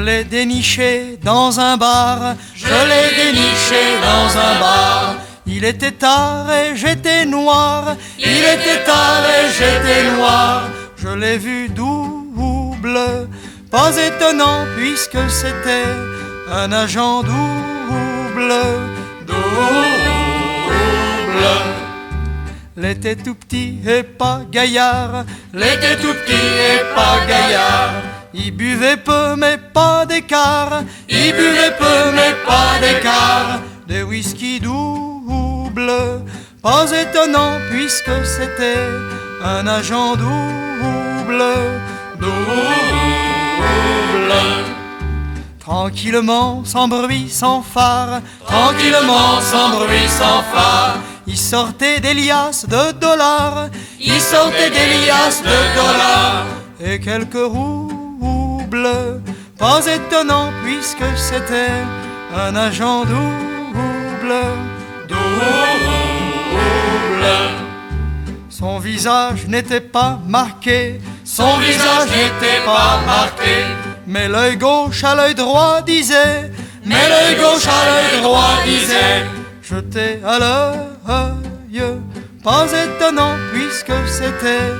l'ai déniché dans un bar, je l'ai déniché dans un bar. Il était tard et j'étais noir, il était tard et j'étais noir. Je l'ai vu double, pas étonnant puisque c'était un agent double. L'était tout petit et pas gaillard, l'était tout petit et pas gaillard. Il buvait peu mais pas d'écart, il buvait peu mais pas d'écart. Des whisky double, pas étonnant puisque c'était un agent double. Tranquillement, sans bruit, sans phare, tranquillement, sans bruit, sans phare. Il sortait des liasses de dollars, il sortait des liasses de dollars. Et quelques roubles, pas étonnant puisque c'était un agent double. Son visage n'était pas marqué, son visage n'était pas marqué. Mais l'œil gauche à l'œil droit disait, mais l'œil gauche à l'œil droit disait, jeté à l'œil, pas étonnant puisque c'était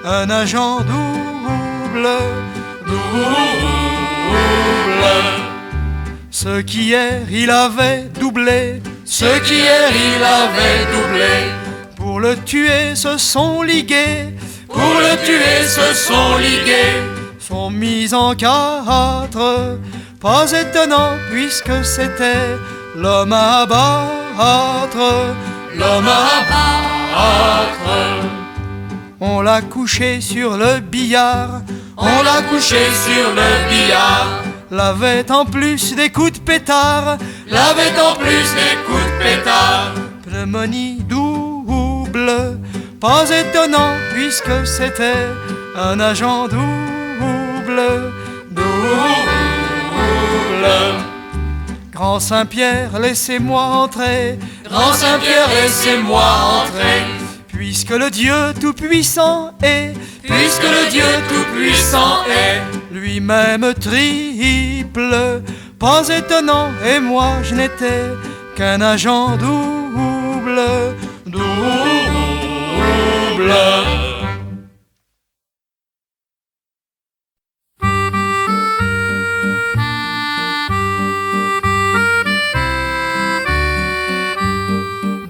un agent double. Ce qu'hier il avait doublé, ce qu'hier il avait doublé. Pour le tuer se sont ligués, pour le tuer se sont ligués. Sont mis en quatre, pas étonnant puisque c'était l'homme à abattre, l'homme à abattre. On l'a couché sur le billard, on l'a couché sur le billard. L'avait en plus des coups de pétard, l'avait en plus des coups de pétard. Pneumonie double, pas étonnant puisque c'était un agent double. Grand Saint-Pierre, laissez-moi entrer, Grand Saint-Pierre, laissez-moi entrer. Puisque le Dieu tout-puissant est, puisque le Dieu tout-puissant est, lui-même triple, pas étonnant, et moi je n'étais qu'un agent double.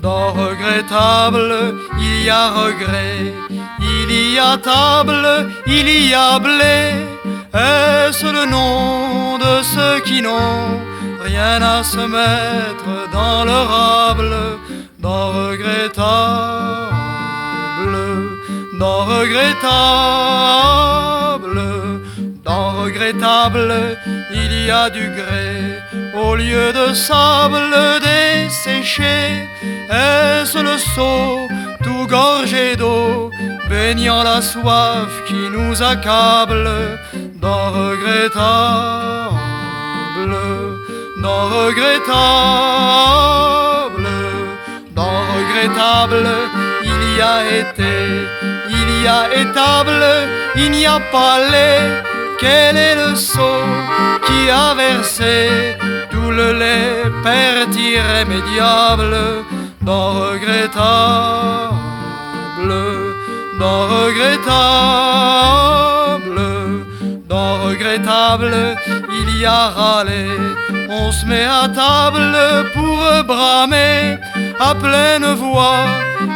Dans regrettable, il y a regret, il y a table, il y a blé. Est-ce le nom de ceux qui n'ont rien à se mettre dans le rable? Dans regrettable, dans regrettable, dans regrettable, il y a du grès au lieu de sable desséché. Est-ce le seau tout gorgé d'eau, baignant la soif qui nous accable? Dans regrettable, dans regrettable, dans regrettable, il y a été, il y a étable, il n'y a pas lait. Quel est le seau qui a versé tout le lait, perte irrémédiable? Dans regrettable, dans regrettable, dans regrettable, il y a râlé. On se met à table pour bramer à pleine voix,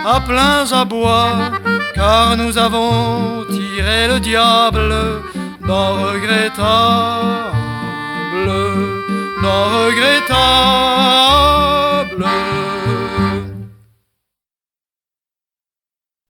à pleins abois, car nous avons tiré le diable. Dans regrettable, dans regrettable.